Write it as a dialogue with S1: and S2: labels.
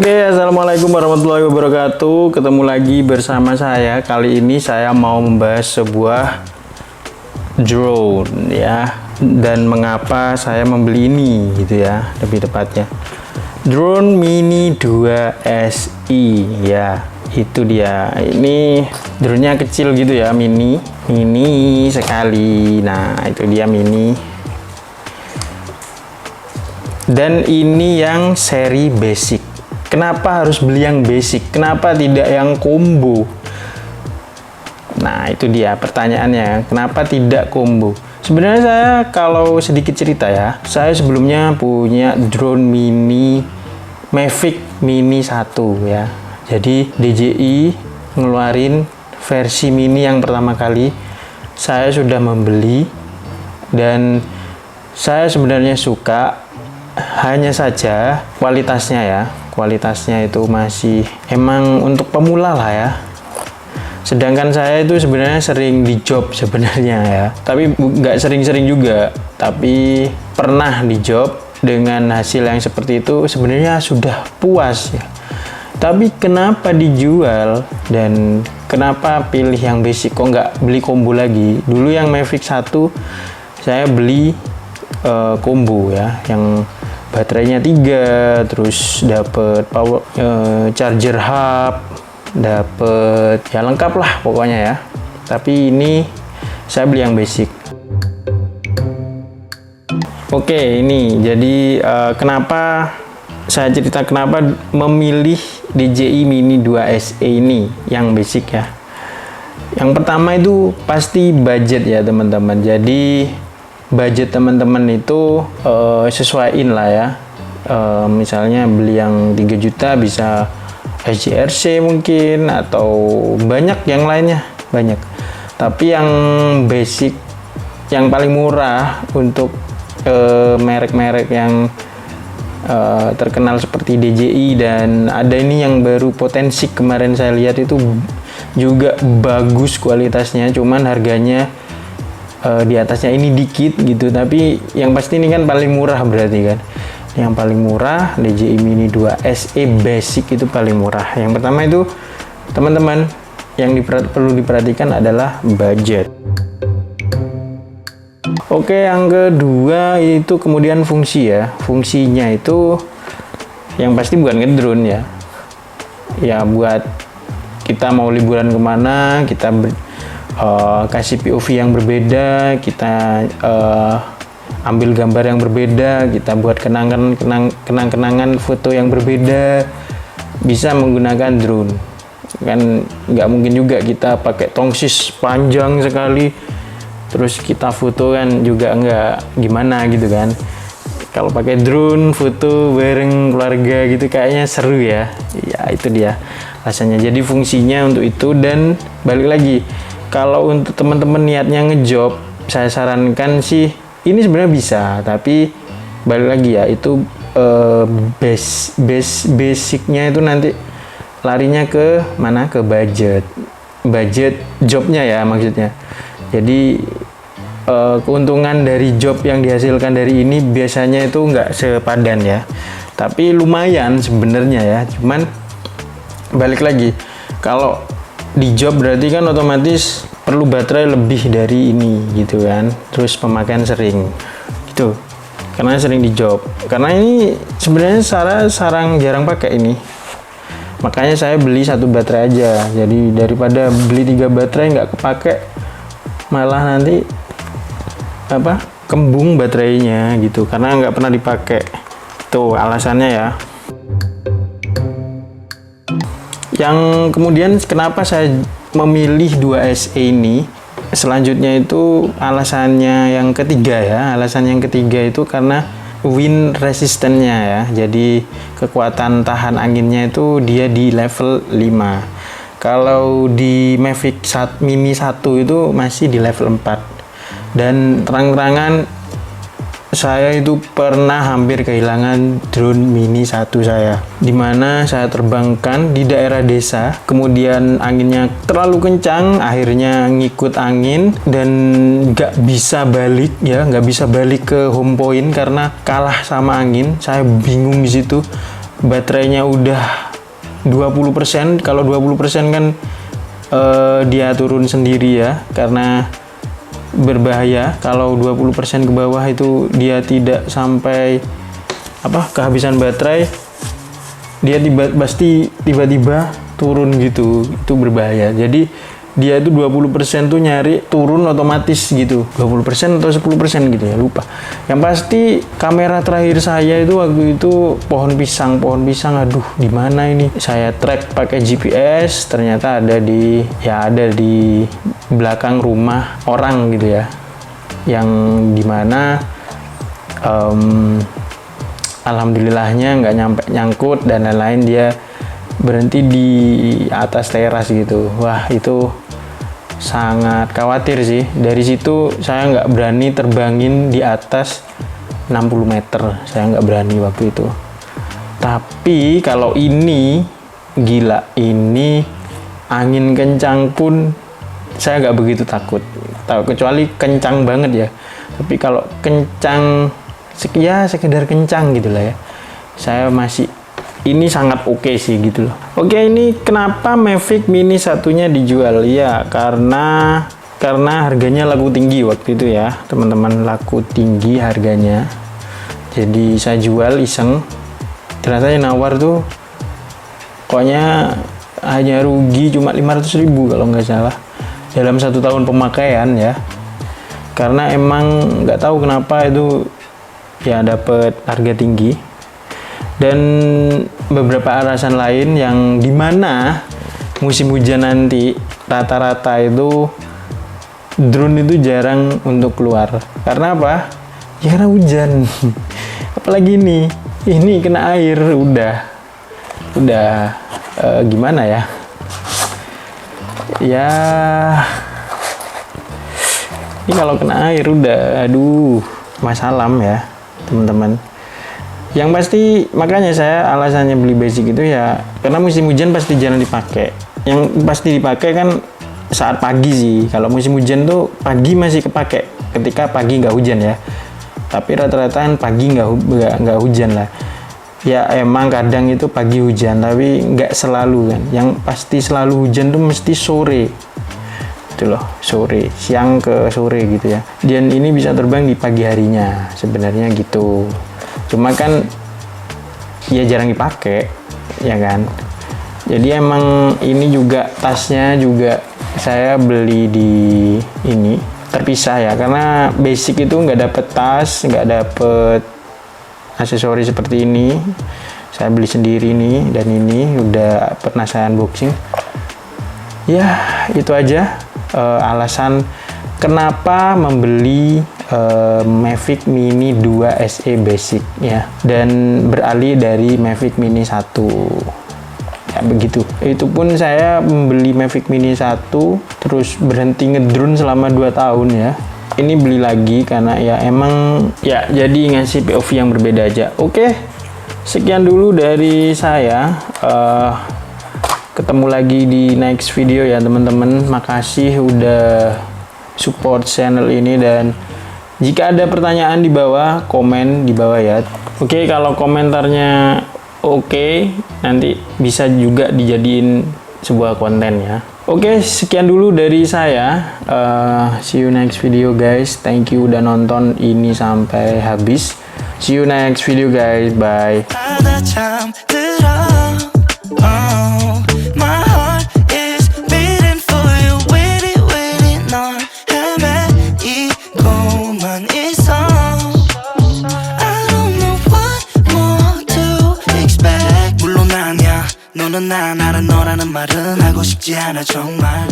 S1: Oke, assalamualaikum warahmatullahi wabarakatuh. Ketemu lagi bersama saya. Kali ini saya mau membahas sebuah drone ya, dan mengapa saya membeli ini gitu ya, lebih tepatnya. Drone Mini 2 SI ya, itu dia. Ini drone-nya kecil gitu ya, mini sekali. Nah, itu dia mini. Dan ini yang seri basic. Kenapa harus beli yang basic? Kenapa tidak yang combo? Nah, itu dia pertanyaannya. Kenapa tidak combo? Sebenarnya saya kalau sedikit cerita ya, saya sebelumnya punya drone mini Mavic Mini 1 ya. Jadi DJI ngeluarin versi mini yang pertama kali. Saya sudah membeli dan saya sebenarnya suka, hanya saja kualitasnya itu masih emang untuk pemula lah ya. Sedangkan saya itu sebenarnya sering di job sebenarnya ya, tapi nggak sering-sering juga, tapi pernah di job dengan hasil yang seperti itu sebenarnya sudah puas ya. Tapi kenapa dijual dan kenapa pilih yang basic, kok nggak beli combo lagi? Dulu yang Mavic 1 saya beli combo ya, yang baterainya 3, terus dapet power charger hub, dapet ya lengkap lah pokoknya ya. Tapi ini saya beli yang basic. Oke, ini jadi kenapa saya cerita kenapa memilih DJI Mini 2 SE ini yang basic ya. Yang pertama itu pasti budget ya teman-teman. Jadi budget teman-teman itu sesuaiin lah ya. Misalnya beli yang 3 juta bisa SJRC mungkin, atau banyak yang lainnya, banyak. Tapi yang basic, yang paling murah untuk merek-merek yang terkenal seperti DJI, dan ada ini yang baru Potensic kemarin saya lihat itu juga bagus kualitasnya, cuman harganya di atasnya ini dikit gitu. Tapi yang pasti ini kan paling murah berarti kan. Yang paling murah DJI Mini 2 SE basic itu paling murah. Yang pertama itu teman-teman yang perlu diperhatikan adalah budget. Oke, yang kedua itu kemudian fungsi ya. Fungsinya itu yang pasti bukan ngedrone ya. Ya buat kita mau liburan kemana, kita kasih POV yang berbeda, kita ambil gambar yang berbeda, kita buat kenang-kenangan foto yang berbeda, bisa menggunakan drone. Kan nggak mungkin juga kita pakai tongsis panjang sekali terus kita foto, kan juga nggak gimana gitu kan. Kalau pakai drone foto bareng keluarga gitu kayaknya seru ya. Ya itu dia rasanya. Jadi fungsinya untuk itu. Dan balik lagi, kalau untuk teman-teman niatnya ngejob, saya sarankan sih ini sebenarnya bisa, tapi balik lagi ya, itu basicnya itu nanti larinya ke mana? Ke budget jobnya ya maksudnya. Jadi keuntungan dari job yang dihasilkan dari ini biasanya itu nggak sepadan ya, tapi lumayan sebenarnya ya. Cuman balik lagi, kalau di job berarti kan otomatis perlu baterai lebih dari ini gitu kan, terus pemakaian sering gitu karena sering di job. Karena ini sebenarnya sarang jarang pakai ini, makanya saya beli 1 baterai aja. Jadi daripada beli 3 baterai nggak kepake, malah nanti kembung baterainya gitu karena nggak pernah dipakai. Tuh alasannya ya. Yang kemudian kenapa saya memilih 2 SE ini, selanjutnya itu alasannya yang ketiga ya. Alasan yang ketiga itu karena wind resistance-nya ya. Jadi kekuatan tahan anginnya itu dia di level 5. Kalau di Mavic Mini 1 itu masih di level 4. Dan terang-terangan saya itu pernah hampir kehilangan drone Mini 1 saya, dimana saya terbangkan di daerah desa, kemudian anginnya terlalu kencang, akhirnya ngikut angin dan nggak bisa balik ke home point karena kalah sama angin. Saya bingung di situ, baterainya udah 20%. Kalau 20% kan dia turun sendiri ya, karena berbahaya. Kalau 20% ke bawah itu dia tidak sampai kehabisan baterai, dia pasti tiba-tiba turun gitu, itu berbahaya. Jadi dia itu 20% tuh nyari turun otomatis gitu, 20% atau 10% gitu ya, lupa. Yang pasti kamera terakhir saya itu waktu itu pohon pisang, aduh di mana ini? Saya track pakai GPS, ternyata ada di belakang rumah orang gitu ya, yang dimana alhamdulillahnya nggak nyangkut dan lain-lain, dia berhenti di atas teras gitu. Wah, itu sangat khawatir sih. Dari situ saya nggak berani terbangin di atas 60 meter, saya nggak berani waktu itu. Tapi kalau ini gila, ini angin kencang pun saya nggak begitu takut, kecuali kencang banget ya. Tapi kalau kencang ya sekedar kencang gitu lah ya, saya masih, ini sangat oke sih gitu loh. Oke, ini kenapa Mavic Mini satunya dijual? Ya karena harganya laku tinggi waktu itu ya teman-teman, laku tinggi harganya. Jadi saya jual iseng, ternyata yang nawar tuh pokoknya hanya rugi cuma 500.000 kalau nggak salah dalam 1 tahun pemakaian ya. Karena emang nggak tahu kenapa itu ya dapat harga tinggi, dan beberapa alasan lain yang dimana musim hujan nanti rata-rata itu drone itu jarang untuk keluar. Karena apa? Ya karena hujan. Apalagi ini kena air, udah gimana ya? Ya ini kalau kena air udah, aduh, masalah ya teman-teman. Yang pasti makanya saya alasannya beli basic itu ya karena musim hujan pasti jarang dipakai. Yang pasti dipakai kan saat pagi sih. Kalau musim hujan tuh pagi masih kepake ketika pagi nggak hujan ya. Tapi rata-rata kan pagi nggak hujan lah. Ya emang kadang itu pagi hujan, tapi nggak selalu kan. Yang pasti selalu hujan tuh mesti sore. Itu loh, sore, siang ke sore gitu ya. Dan ini bisa terbang di pagi harinya sebenarnya gitu. Cuma kan ya jarang dipakai ya kan. Jadi emang ini juga tasnya juga saya beli di ini terpisah ya, karena basic itu nggak dapet tas, nggak dapet aksesori seperti ini. Saya beli sendiri nih, dan ini udah pernah saya unboxing. Ya itu aja alasan kenapa membeli Mavic Mini 2 SE Basic ya, dan beralih dari Mavic Mini 1 ya begitu. Itu pun saya membeli Mavic Mini 1 terus berhenti ngedrone selama 2 tahun ya. Ini beli lagi karena ya emang ya jadi ngasih POV yang berbeda aja. Oke, sekian dulu dari saya. Ketemu lagi di next video ya teman-teman. Makasih udah support channel ini, dan jika ada pertanyaan di bawah, komen di bawah ya. Oke, kalau komentarnya oke, nanti bisa juga dijadiin sebuah konten ya. Oke, sekian dulu dari saya. See you next video guys. Thank you udah nonton ini sampai habis. See you next video guys. Bye. 너는 나라는 너라는 말은 하고 싶지 않아 정말.